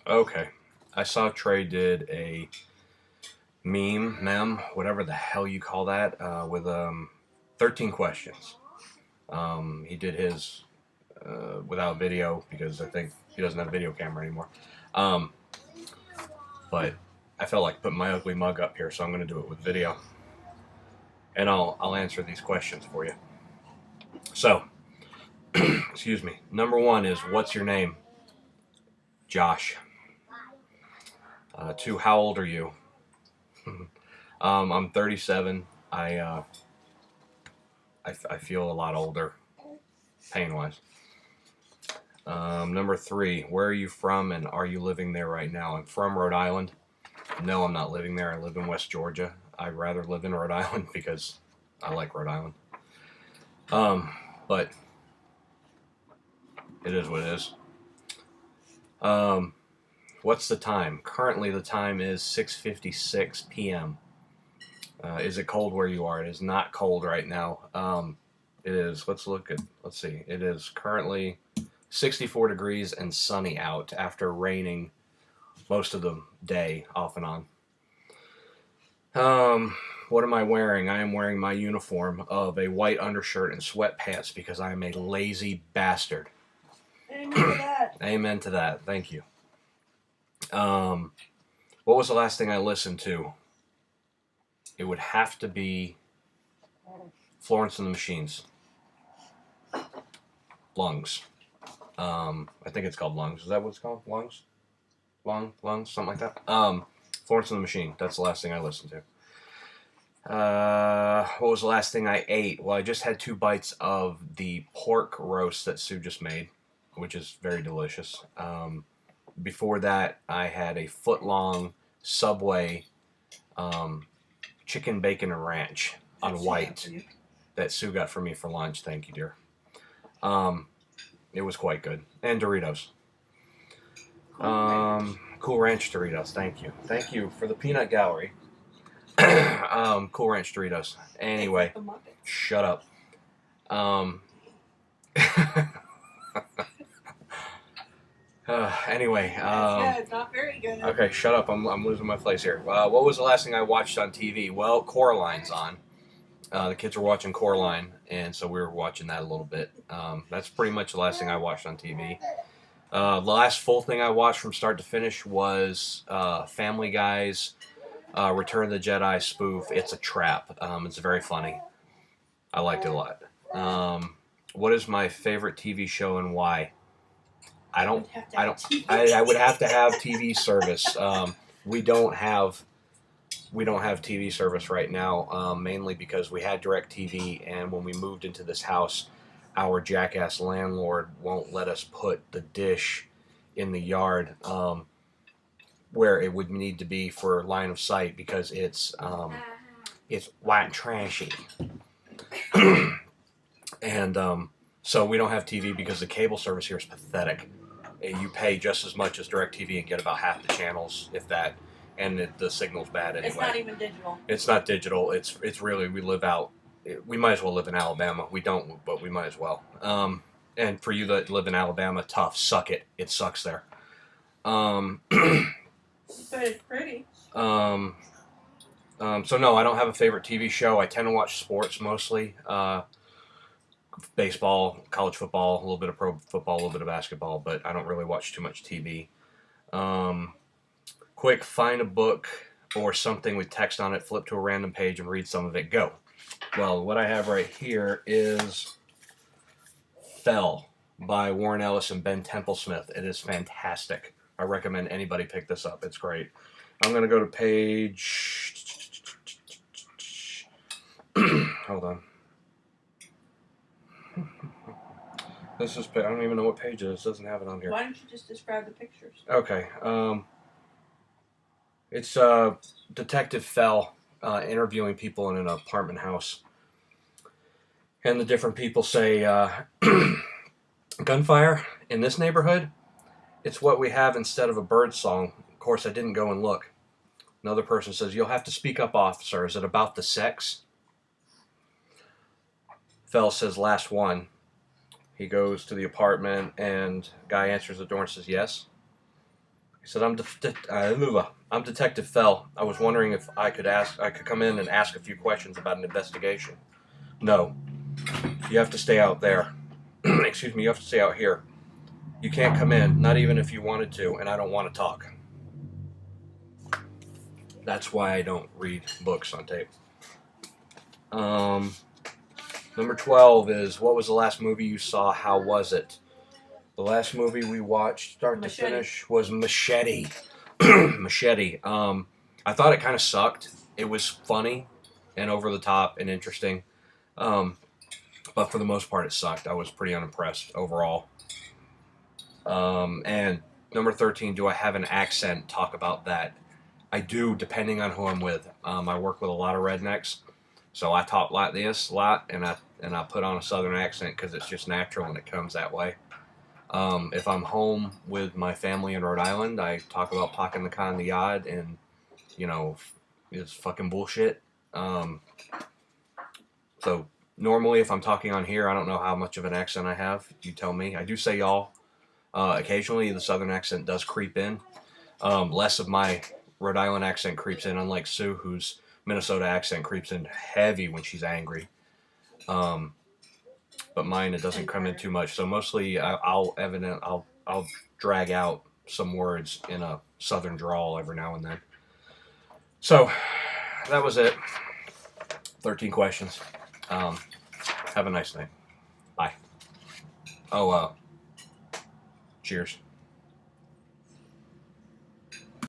Okay. I saw Trey did a meme, whatever the hell you call that, with 13 questions. He did his without video because I think he doesn't have a video camera anymore. Um, but I felt like putting my ugly mug up here, so I'm going to do it with video, and I'll answer these questions for you. So, excuse me. Number one is what's your name? Josh. Two, how old are you? I'm 37. I feel a lot older, pain wise. Number three, where are you from and are you living there right now? I'm from Rhode Island. No, I'm not living there. I live in West Georgia. I'd rather live in Rhode Island because I like Rhode Island. But it is what it is. What's the time? Currently, the time is 6:56 p.m. Is it cold where you are? It is not cold right now. It is. Let's see. It is currently 64 degrees and sunny out after raining most of the day off and on. What am I wearing? I am wearing my uniform of a white undershirt and sweatpants because I am a lazy bastard. Amen to that. Amen to that. Thank you. What was the last thing I listened to? It would have to be Florence and the Machines. Lungs. I think it's called Lungs. Is that what it's called? Lungs? Lungs? Something like that? Florence and the Machine. That's the last thing I listened to. What was the last thing I ate? Well, I just had 2 bites of the pork roast that Sue just made, which is very delicious. Before that, I had a foot-long Subway chicken, bacon, and ranch on white that Sue got for me for lunch. Thank you, dear. It was quite good. And Doritos. Cool Ranch Doritos. Thank you. Thank you for the peanut gallery. Cool Ranch Doritos. Anyway, shut up. Anyway. That's good. Not very good. Okay, shut up. I'm losing my place here. What was the last thing I watched on TV? Well, Coraline's on. The kids were watching Coraline, and so we were watching that a little bit. That's pretty much the last thing I watched on TV. The last full thing I watched from start to finish was Family Guy's Return of the Jedi spoof. It's a trap. It's very funny. I liked it a lot. What is my favorite TV show and why? I would have to have TV service. We don't have TV service right now, mainly because we had DirecTV, and when we moved into this house, our jackass landlord won't let us put the dish in the yard where it would need to be for line of sight because it's white and trashy. And so we don't have TV because the cable service here is pathetic. You pay just as much as DirecTV and get about half the channels, if that, and the signal's bad anyway. It's not even digital. It's not digital. It's really, we live out. We might as well live in Alabama. We don't, but we might as well. And for you that live in Alabama, tough. Suck it. It sucks there. But it's pretty. So no, I don't have a favorite TV show. I tend to watch sports mostly. Baseball, college football, a little bit of pro football, a little bit of basketball, but I don't really watch too much TV. Quick, find a book or something with text on it, flip to a random page and read some of it. Go. Well, what I have right here is Fell by Warren Ellis and Ben Templesmith. It is fantastic. I recommend anybody pick this up. It's great. I'm going to go to page... Hold on. This is... I don't even know what page it is. It doesn't have it on here. Why don't you just describe the pictures? Okay. It's Detective Fell interviewing people in an apartment house. And the different people say, gunfire in this neighborhood? It's what we have instead of a bird song. Of course, I didn't go and look. Another person says, you'll have to speak up, officer. Is it about the sex? Fell says, last one. He goes to the apartment, and guy answers the door and says, yes. He said, I'm Detective Fell. I was wondering if I could come in and ask a few questions about an investigation. No. You have to stay out there. Excuse me, you have to stay out here. You can't come in, not even if you wanted to, and I don't want to talk. That's why I don't read books on tape. Number 12 is, what was the last movie you saw? How was it? The last movie we watched, start to Machete. finish, was Machete. Machete. I thought it kind of sucked. It was funny and over the top and interesting. But for the most part, it sucked. I was pretty unimpressed overall. And number 13, do I have an accent? Talk about that. I do, depending on who I'm with. I work with a lot of rednecks, so I talk like this a lot, and I put on a southern accent because it's just natural and it comes that way. If I'm home with my family in Rhode Island, I talk about parking the car in the yard, and it's fucking bullshit. So normally, if I'm talking on here, I don't know how much of an accent I have. You tell me. I do say y'all. Occasionally, the southern accent does creep in. Less of my Rhode Island accent creeps in, unlike Sue, whose Minnesota accent creeps in heavy when she's angry. But mine, it doesn't come in too much. So mostly, I'll drag out some words in a southern drawl every now and then. So that was it. 13 questions. Have a nice night. Bye. Oh, cheers.